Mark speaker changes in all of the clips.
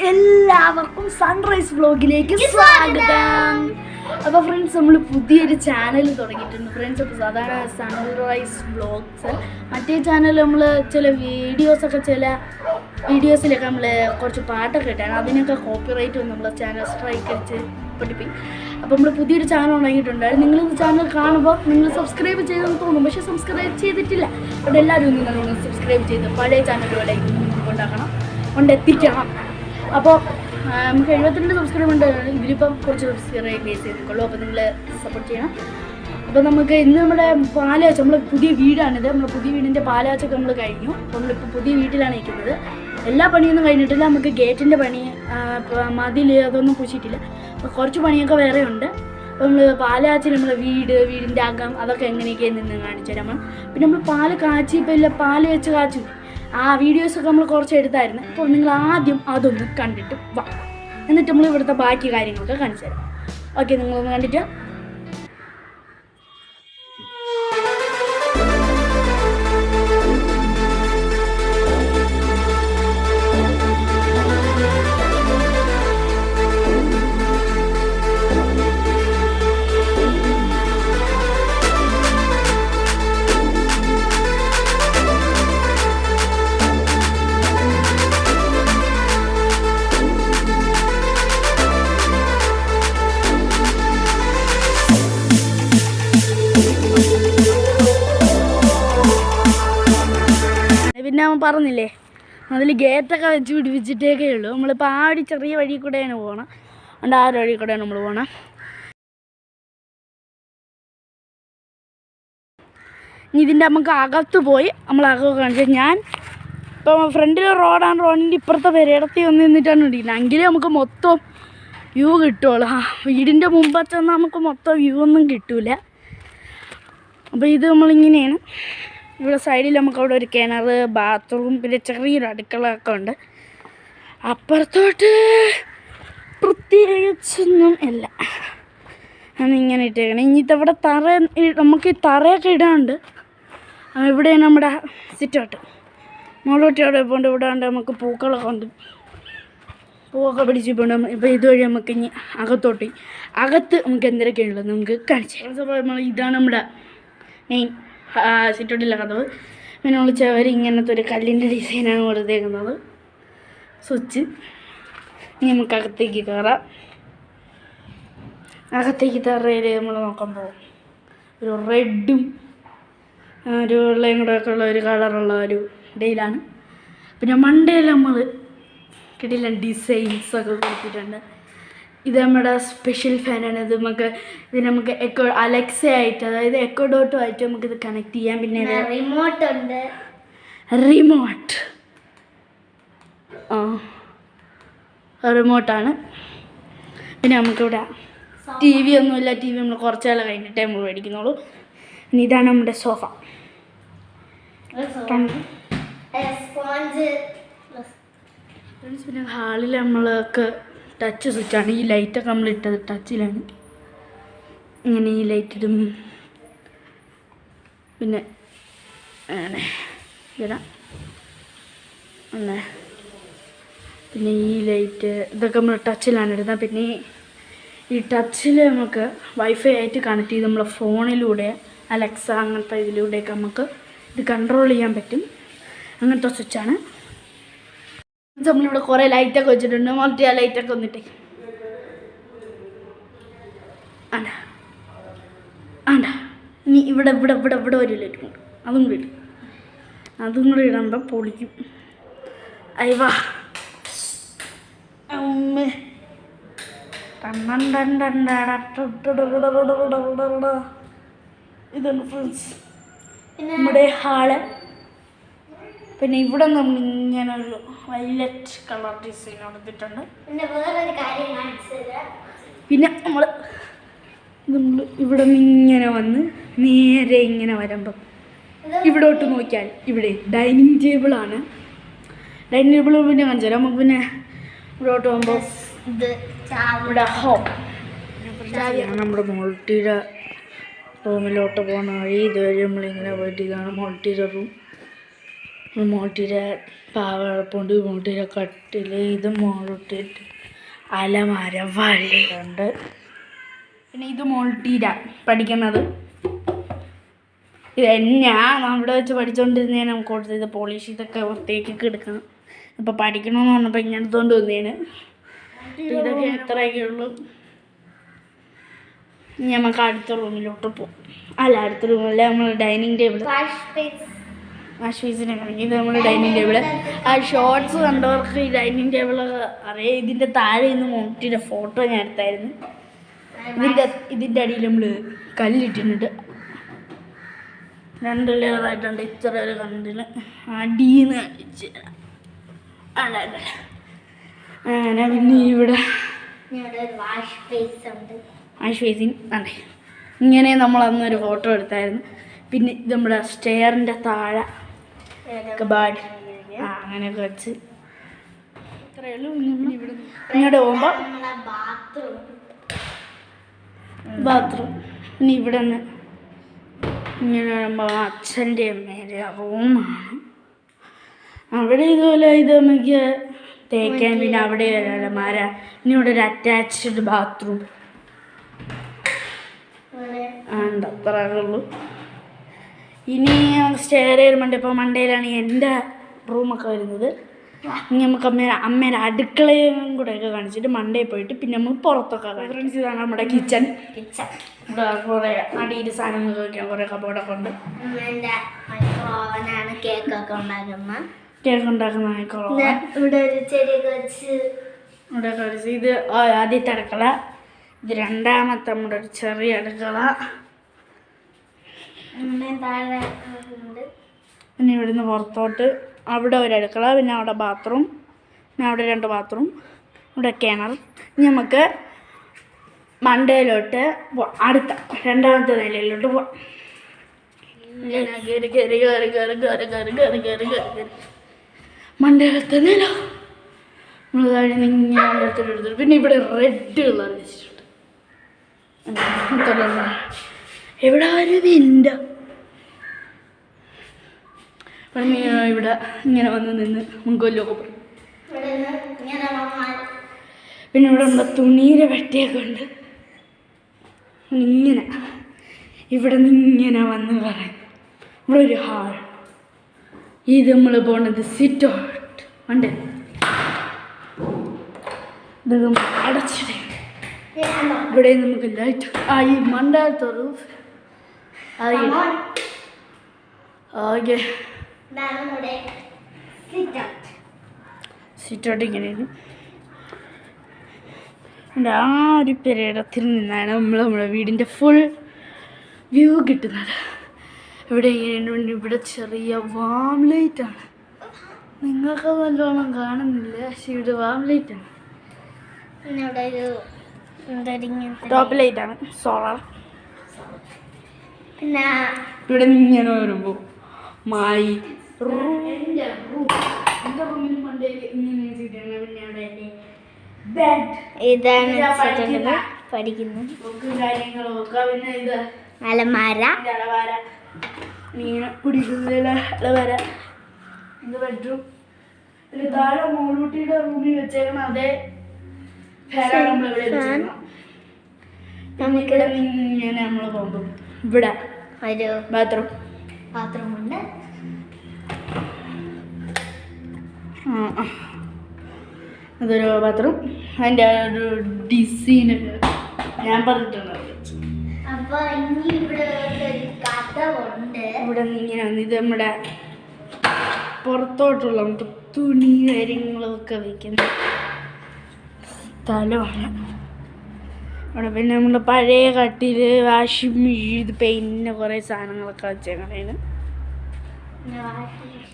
Speaker 1: എല്ലാവർക്കും സൺറൈസ് വ്ലോഗിലേക്ക് സ്വാഗതം. അപ്പോൾ ഫ്രണ്ട്സ്, നമ്മൾ പുതിയൊരു ചാനൽ തുടങ്ങിയിട്ടുണ്ട് ഫ്രണ്ട്സ്. അപ്പോൾ സാധാരണ സൺറൈസ് വ്ലോഗ്സ്, മറ്റേ ചാനൽ നമ്മൾ ചില വീഡിയോസിലൊക്കെ നമ്മൾ കുറച്ച് പാട്ടൊക്കെ ഇട്ടാണ്, അതിനൊക്കെ കോപ്പിറൈറ്റ് വന്ന് നമ്മൾ ചാനൽ സ്ട്രൈക്ക് അടിച്ച് പഠിപ്പിക്കും. അപ്പോൾ നമ്മൾ പുതിയൊരു ചാനൽ തുടങ്ങിയിട്ടുണ്ട്. നിങ്ങൾ ഈ ചാനൽ കാണുമ്പോൾ നിങ്ങൾ സബ്സ്ക്രൈബ് ചെയ്തെന്ന് തോന്നും, പക്ഷേ സബ്സ്ക്രൈബ് ചെയ്തിട്ടില്ല. അവിടെ എല്ലാവരും നിങ്ങളൊന്ന് സബ്സ്ക്രൈബ് ചെയ്ത് പഴയ ചാനലുകളേക്ക് കൊണ്ടെത്തിക്കണം. അപ്പോൾ നമുക്ക് 72 സബ്സ്ക്രൈബ് ഉണ്ട്. ഇതിലിപ്പം കുറച്ച് സബ്സ്ക്രൈബ് ചെയ്തിട്ടുള്ളൂ. അപ്പോൾ നിങ്ങൾ സപ്പോർട്ട് ചെയ്യണം. അപ്പോൾ നമുക്ക് ഇന്ന് നമ്മുടെ പാലാച്ച, നമ്മളെ പുതിയ വീടാണിത്. നമ്മുടെ പുതിയ വീടിൻ്റെ പാലാച്ചൊക്കെ നമ്മൾ കഴിഞ്ഞു. അപ്പോൾ നമ്മളിപ്പോൾ പുതിയ വീട്ടിലാണ് നിൽക്കുന്നത്. എല്ലാ പണിയൊന്നും കഴിഞ്ഞിട്ടില്ല. നമുക്ക് ഗേറ്റിൻ്റെ പണി, മതിൽ അതൊന്നും പൂശിയിട്ടില്ല. അപ്പോൾ കുറച്ച് പണിയൊക്കെ വേറെ ഉണ്ട്. അപ്പോൾ നമ്മൾ പാലാച്ചി, നമ്മളെ വീടിൻ്റെ അകം അതൊക്കെ എങ്ങനെയൊക്കെയാണ് നിന്ന് കാണിച്ചു തരാം. പിന്നെ നമ്മൾ പാല് കാച്ചി, ഇപ്പോൾ ഇല്ല പാല് വെച്ച് കാച്ചു, ആ വീഡിയോസൊക്കെ നമ്മൾ കുറച്ച് എടുത്തായിരുന്നു. അപ്പോൾ നിങ്ങൾ ആദ്യം അതൊന്ന് കണ്ടിട്ട് വാ, എന്നിട്ട് നമ്മൾ ഇവിടുത്തെ ബാക്കി കാര്യങ്ങളൊക്കെ കാണിച്ചു തരാം. ഓക്കെ, നിങ്ങളൊന്ന് കണ്ടിട്ട് പിന്നെ അവൻ പറഞ്ഞില്ലേ, അതിൽ ഗേറ്റൊക്കെ വെച്ച് പിടിപ്പിച്ചിട്ടേക്കേ ഉള്ളൂ. നമ്മളിപ്പോൾ ആ ഒരു ചെറിയ വഴി കൂടെയാണ് പോകണം. അതുകൊണ്ട് ആ ഒരു വഴി കൂടെയാണ് നമ്മൾ പോകണം. ഇനി ഇതിൻ്റെ നമുക്ക് അകത്ത് പോയി നമ്മൾ അകമൊക്കെ കാണിച്ചാൽ, ഞാൻ ഇപ്പോൾ ഫ്രണ്ടിൽ റോഡാണ്, റോഡിൻ്റെ ഇപ്പുറത്തെ പെരയിടത്തി വന്ന് നിന്നിട്ടാണ് ഇടിക്കുന്നത്. എങ്കിലും നമുക്ക് മൊത്തം വ്യൂ കിട്ടുള്ളൂ. വീടിൻ്റെ മുമ്പത്ത് നിന്ന് നമുക്ക് മൊത്തം വ്യൂ ഒന്നും കിട്ടില്ല. അപ്പോൾ ഇത് നമ്മളിങ്ങനെയാണ്. ഇവിടെ സൈഡിൽ നമുക്ക് അവിടെ ഒരു കിണർ, ബാത്റൂം, പിന്നെ ചെറിയൊരു അടുക്കളയൊക്കെ ഉണ്ട്. അപ്പുറത്തോട്ട് പ്രത്യേകിച്ചൊന്നും ഇല്ല. ഇങ്ങനെ ഇട്ടേക്കണം. ഇനിയിപ്പോൾ ഇവിടെ നമുക്ക് ഈ തറയൊക്കെ ഇടാണ്ട്. ഇവിടെയാണ് നമ്മുടെ സിറ്റൗട്ട്. മുകളോട്ടി അവിടെ പോകേണ്ട. ഇവിടെ ഉണ്ട് നമുക്ക് പൂക്കളൊക്കെ ഉണ്ട്, പൂവൊക്കെ പിടിച്ച് പോകണം. ഇപ്പോൾ ഇതുവഴി നമുക്ക് ഇനി അകത്ത് നമുക്ക് എന്തൊക്കെയുള്ളത് നമുക്ക് കാണിച്ചു തരാം. ഇതാണ് നമ്മുടെ മെയിൻ സിറ്റൗട്ടിലെ കഥവ്. പിന്നെ നമ്മൾ ചവര് ഇങ്ങനത്തെ ഒരു കല്ലിൻ്റെ ഡിസൈനാണ് കൊടുത്തേക്കുന്നത്. സ്വിച്ച്. ഇനി നമുക്ക് അകത്തേക്ക് കയറാം. അകത്തേക്ക് തറയിൽ നമ്മൾ നോക്കുമ്പോൾ ഒരു റെഡും ഒരു വെള്ളയും കൂടെ ഒക്കെ ഉള്ള ഒരു കളറുള്ള ഒരു ഡെയിലാണ്. പിന്നെ മണ്ടയിൽ നമ്മൾ കിട്ടില്ല ഡിസൈൻസൊക്കെ കൊടുത്തിട്ടുണ്ട്. ഇത് നമ്മുടെ സ്പെഷ്യൽ ഫാനാണ്. ഇത് നമുക്ക് അലക്സ ആയിട്ട്, അതായത് എക്കോ ഡോട്ടും ആയിട്ട് നമുക്കിത് കണക്ട് ചെയ്യാം. പിന്നെ റിമോട്ട് ഉണ്ട്. റിമോട്ടാണ്. പിന്നെ നമുക്കിവിടെ ടി വി ഒന്നുമില്ല. ടി വി നമ്മൾ കുറച്ച് നാൾ കഴിഞ്ഞിട്ടേ നമ്മൾ മേടിക്കുന്നുള്ളൂ. ഇനി ഇതാണ് നമ്മുടെ സോഫ. പിന്നെ ഹാളിൽ നമ്മൾക്ക് ടച്ച് സ്വിച്ചാണ്. ഈ ലൈറ്റൊക്കെ നമ്മൾ ഇട്ടത് ടച്ചിലാണ്. ഇങ്ങനെ ഈ ലൈറ്റ് ഇടും. പിന്നെ ഇടാം. പിന്നെ ഈ ലൈറ്റ് ഇതൊക്കെ നമ്മൾ ടച്ചിലാണ് ഇടുന്നത്. പിന്നെ ഈ ടച്ചിൽ നമുക്ക് വൈഫൈ ആയിട്ട് കണക്ട് ചെയ്ത് നമ്മളെ ഫോണിലൂടെ അലക്സ അങ്ങനത്തെ ഇതിലൂടെയൊക്കെ നമുക്ക് ഇത് കൺട്രോൾ ചെയ്യാൻ പറ്റും. അങ്ങനത്തെ സ്വിച്ചാണ്. നമ്മളിവിടെ കുറേ ലൈറ്റൊക്കെ വെച്ചിട്ടുണ്ട്. മൾട്ടി ആ ലൈറ്റൊക്കെ വന്നിട്ടേ ആണ്ടാ. ഇനി ഇവിടെ ഇവിടെ ഇവിടെ ഇവിടെ ഒരു ലൈറ്റ് ഉണ്ട്. അതും കൂടി ഇടുമ്പോൾ പൊളിക്കും. അയ്യവാ അമ്മേ. ഇതാണ് ഫ്രണ്ട്സ് നമ്മുടെ ഹാള്. പിന്നെ ഇവിടെ നമ്മൾ ഇങ്ങനെ ഒരു വയലറ്റ് കളർ ഡിസൈൻ കൊടുത്തിട്ടുണ്ട്. പിന്നെ നമ്മൾ ഇവിടെ നിന്ന് ഇങ്ങനെ വന്ന് നേരെ ഇങ്ങനെ വരുമ്പം ഇവിടോട്ട് നോക്കിയാൽ ഇവിടെ ഡൈനിങ് ടേബിളാണ്. ഡൈനിങ് ടേബിൾ പിന്നെ കാണിച്ചു തരാം. നമുക്ക് പിന്നെ ഇവിടോട്ട് പോകുമ്പോൾ ഇവിടെ നമ്മുടെ മോൾട്ടിയുടെ റൂമിലോട്ട് പോകുന്ന വഴി. ഇതുവരെ നമ്മളിങ്ങനെ പോയിട്ട് ഇതാണ് മോൾട്ടിയുടെ റൂം. മോട്ടിയുടെ പാവപ്പുണ്ട്, മോട്ടിയുടെ കട്ടിൽ, ഇത് മോട്ടിട്ട് അലമാര വള്ളിയുണ്ട്. പിന്നെ ഇത് മോൾട്ടീര പഠിക്കുന്നത്. ഇത് ഞാൻ അവിടെ വെച്ച് പഠിച്ചുകൊണ്ടിരുന്നതാണ് നമുക്ക് കൊടുത്തത്. പോളിഷ് ഇതൊക്കെ വൃത്തിയാക്കി എടുക്കണം. ഇപ്പോൾ പഠിക്കണമെന്ന് പറഞ്ഞപ്പോൾ ഇങ്ങനെ എടുത്തുകൊണ്ട് വന്നതാണ്. ഇതൊക്കെ ഇത്രയൊക്കെ ഉള്ളൂ. ഇനി നമുക്ക് അടുത്ത റൂമിലോട്ട് പോകും. അല്ല, അടുത്ത റൂമിൽ നമ്മൾ ഡൈനിങ് ടേബിൾ, വാഷ് ബേസിനെ കാണിക്കും. ഇത് നമ്മൾ ഡൈനിങ് ടേബിള്. ആ ഷോർട്സ് കണ്ടവർക്ക് ഈ ഡൈനിങ് ടേബിൾ അറിയാം. ഇതിൻ്റെ താഴെ നിന്ന് മോട്ടിയുടെ ഫോട്ടോ ഞാൻ എടുത്തായിരുന്നു. ഇതിൻ്റെ അടിയിൽ നമ്മൾ കല്ലിട്ടിട്ടുണ്ട്. 2 ലെയറായിട്ടുണ്ട്. ഇത്ര ഒരു കണ്ടിൽ അടിയെന്ന് കാണിച്ച് അങ്ങനെ. പിന്നെ ഇവിടെ വാഷ് ബേസിൻ അതെ. ഇങ്ങനെ നമ്മൾ അന്നൊരു ഫോട്ടോ എടുത്തായിരുന്നു. പിന്നെ ഇത് നമ്മുടെ സ്റ്റെയറിൻ്റെ താഴെ കബാഡ് അങ്ങനെയൊക്കെ വെച്ച് ഇത്രയേ ഉള്ളൂ. ഇങ്ങോട്ട് പോകുമ്പോൾ ബാത്റൂം. പിന്നെ ഇവിടെ നിന്ന് ഇങ്ങനെ വരുമ്പോൾ അച്ഛൻ്റെ അമ്മേൻ്റെ റൂമാണ്. അവിടെ ഇതുപോലെ ഇത് നമുക്ക് തേക്കാൻ. പിന്നെ അവിടെ അലമാര. ഇനി ഇവിടെ ഒരു അറ്റാച്ച്ഡ് ബാത്റൂം ഉണ്ട്. അത്രയേ ഉള്ളൂ. ഇനി സ്റ്റെയർ കയറുമ്പോൾ ഇപ്പോൾ മണ്ടയിലാണ് എൻ്റെ റൂമൊക്കെ വരുന്നത്. ഇനി നമുക്ക് അമ്മേൻ്റെ അടുക്കളയും കൂടെയൊക്കെ കാണിച്ചിട്ട് മണ്ടയിൽ പോയിട്ട് പിന്നെ നമ്മൾ പുറത്തൊക്കെ ഫ്രണ്ട്സ്. ഇതാണ് നമ്മുടെ കിച്ചൺ. ഇവിടെ കുറേ അടിയിൽ സാധനങ്ങൾ വയ്ക്കാൻ കുറേ കബോർഡൊക്കെ ഉണ്ട്. കേക്ക് ഉണ്ടാക്കുന്ന ഇവിടെ വെച്ച് ഇത് ആദ്യത്തെ അടുക്കള. ഇത് രണ്ടാമത്തെ നമ്മുടെ ഒരു ചെറിയ അടുക്കള. പിന്നെ ഇവിടുന്ന് പുറത്തോട്ട് അവിടെ ഒരു അടുക്കള. പിന്നെ അവിടെ ബാത്റൂം. പിന്നെ അവിടെ 2 ബാത്റൂം. ഇവിടെ കിണർ. ഇനി നമുക്ക് മണ്ടയിലോട്ട് പോവാം. അടുത്ത 2ാമത്തെ നിലയിലോട്ട് പോവാം. മണ്ടയിലത്തെ നില നമ്മൾ കഴിഞ്ഞ് ഇങ്ങനെ എടുത്തിട്ട്. പിന്നെ ഇവിടെ റെഡ് കളർ വെച്ചിട്ടുണ്ട്. എവിടെ വരും എൻ്റെ ഇവിടെ ഇങ്ങനെ വന്ന് നിന്ന് മുൻകൊല്ലൊക്കെ പറയും. പിന്നെ ഇവിടെ നമ്മുടെ തുണീരെ വെട്ടിയൊക്കെ ഉണ്ട്. ഇങ്ങനെ ഇവിടെ നിന്ന് ഇങ്ങനെ വന്ന് പറയും. ഇവിടെ ഒരു ഹാൾ. ഇത് നമ്മൾ പോണത് സിറ്റ് ഔട്ട്. ഉണ്ട് ഇത് അടച്ചിടേ. ഇവിടെ നമുക്ക് ലൈറ്റ് ഈ മണ്ടാലത്തെ റൂഫ് ഓക്കെ. സിറ്റ് ഔട്ട് ഇങ്ങനെയാണ്. ആ ഒരു പെരയിടത്തിൽ നിന്നാണ് നമ്മുടെ വീടിൻ്റെ ഫുൾ വ്യൂ കിട്ടുന്നത്. ഇവിടെ ഇങ്ങനെയുണ്ട്. ഇവിടെ ചെറിയ വാം ലൈറ്റാണ്. നിങ്ങൾക്ക് നല്ലോണം കാണുന്നില്ല, പക്ഷെ ഇവിടെ വാം ലൈറ്റാണ്. ടോപ്പ് ലൈറ്റാണ്, സോളാർ. പിന്നെ ഇവിടെ ഇങ്ങനെ വരുമ്പോൾ മായി എൻ്റെ റൂമിൽ മണ്ടയിൽ ഇങ്ങനെ വെച്ചിട്ടാണ്. പിന്നെ അവിടെ ഇതാണ് പഠിക്കുന്നത് കാര്യങ്ങളൊക്കെ. പിന്നെ ഇത് അലമാര ഇങ്ങനെ പിടിക്കുന്നതിൽ അലമാര. ഇത് ബെഡ്റൂം. പിന്നെ താഴെ മോളൂട്ടിയുടെ റൂമിൽ വെച്ചേക്കണം. അതേ ഫാനാണ് നമ്മളിവിടെ വെച്ചേക്കണം. നമുക്കിവിടെ ഇങ്ങനെ നമ്മൾ പോകുമ്പോൾ ഇവിടെ ഒരു ബാത്റൂം ഉണ്ട്. അതൊരു ബാത്റൂം. അതിൻ്റെ ഒരു ഡിസൈനൊക്കെ ഞാൻ പറഞ്ഞിട്ടുണ്ട്. ഇവിടെ ഇങ്ങനെ വന്ന് ഇത് നമ്മുടെ പുറത്തോട്ടുള്ള നമുക്ക് തുണി കാര്യങ്ങളൊക്കെ വയ്ക്കുന്ന സ്ഥലമാണ്. അവിടെ പിന്നെ നമ്മുടെ പഴയ കട്ടിൽ, വാഷിംഗ് മെഷീൻ, പെയിൻറ്റിന് കുറേ സാധനങ്ങളൊക്കെ വെച്ചേക്കണേന്.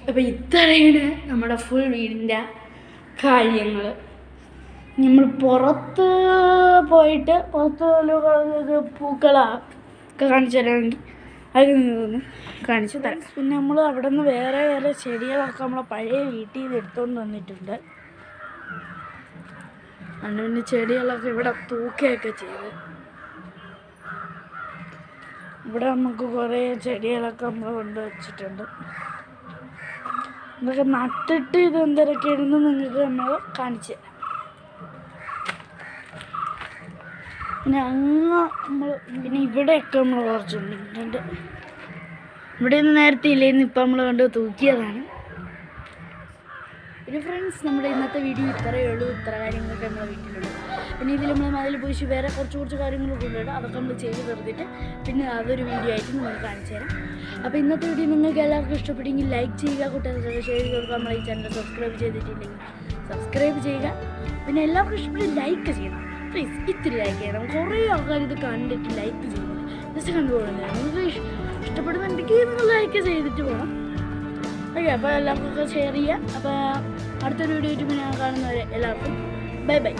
Speaker 1: അപ്പം ഇത്രയാണ് നമ്മുടെ ഫുൾ വീടിൻ്റെ കാര്യങ്ങൾ. നമ്മൾ പുറത്ത് പോയിട്ട് പുറത്ത് പൂക്കളൊക്കെ കാണിച്ചു തരാമെങ്കിൽ അത് നിന്ന് കാണിച്ചു തരാം. പിന്നെ നമ്മൾ അവിടെ നിന്ന് വേറെ ചെടികളൊക്കെ നമ്മളെ പഴയ വീട്ടിൽ നിന്ന് എടുത്തുകൊണ്ട് വന്നിട്ടുണ്ട്. അതുകൊണ്ട് പിന്നെ ചെടികളൊക്കെ ഇവിടെ തൂക്കുകയൊക്കെ ചെയ്ത് ഇവിടെ നമുക്ക് കുറേ ചെടികളൊക്കെ നമ്മൾ കൊണ്ട് വെച്ചിട്ടുണ്ട്. ഇതൊക്കെ നട്ടിട്ട് ഇത് എന്തൊക്കെയാണെന്ന് നിങ്ങൾക്ക് നമ്മൾ കാണിച്ചു തരാം. പിന്നെ പിന്നെ ഇവിടെയൊക്കെ നമ്മൾ കുറച്ചുണ്ട്. ഇവിടെ ഒന്നും നേരത്തെ ഇല്ലായിരുന്നു, ഇപ്പം നമ്മൾ കണ്ട് തൂക്കിയതാണ്. പിന്നെ ഫ്രണ്ട്സ്, നമ്മുടെ ഇന്നത്തെ വീഡിയോ ഇത്രയേ ഉള്ളൂ. ഇത്ര കാര്യങ്ങളൊക്കെ നമ്മുടെ വീട്ടിലുണ്ട്. പിന്നെ ഇതിൽ നമ്മൾ മതിൽ പോയി വേറെ കുറച്ച് കാര്യങ്ങളൊക്കെ ഉണ്ട്. അതൊക്കെ നമ്മൾ ചെയ്ത് തീർത്തിട്ട് പിന്നെ അതൊരു വീഡിയോ ആയിട്ട് നിങ്ങൾക്ക് കാണിച്ചു തരാം. അപ്പോൾ ഇന്നത്തെ വീഡിയോ നിങ്ങൾക്ക് എല്ലാവർക്കും ഇഷ്ടപ്പെട്ടെങ്കിൽ ലൈക്ക് ചെയ്യുക, കൂട്ടുകാർക്ക് ഷെയർ ചെയ്ത് കൊടുക്കുക. നമ്മളെ ഈ ചാനൽ സബ്സ്ക്രൈബ് ചെയ്തിട്ടില്ലെങ്കിൽ സബ്സ്ക്രൈബ് ചെയ്യുക. പിന്നെ എല്ലാവർക്കും ഇഷ്ടപ്പെട്ട് ലൈക്ക് ചെയ്യണം പ്ലീസ്. ഇത്തിരി ലൈക്ക് ചെയ്യണം. കുറേ ആൾക്കാർ ഇത് കണ്ടിട്ട് ലൈക്ക് ചെയ്യുന്നത് ജസ്റ്റ് കണ്ടുപോകുന്നത്. നിങ്ങൾക്ക് ഇഷ്ടപ്പെടുന്നുണ്ടെങ്കിൽ നിങ്ങൾ ലൈക്ക് ചെയ്തിട്ട് പോകണം. ഓക്കെ, അപ്പോൾ എല്ലാവർക്കും ഷെയർ ചെയ്യുക. അപ്പോൾ അടുത്തൊരു വീഡിയോ ആയിട്ട് പിന്നെ കാണുന്നവരെ എല്ലാവർക്കും ബൈ ബൈ.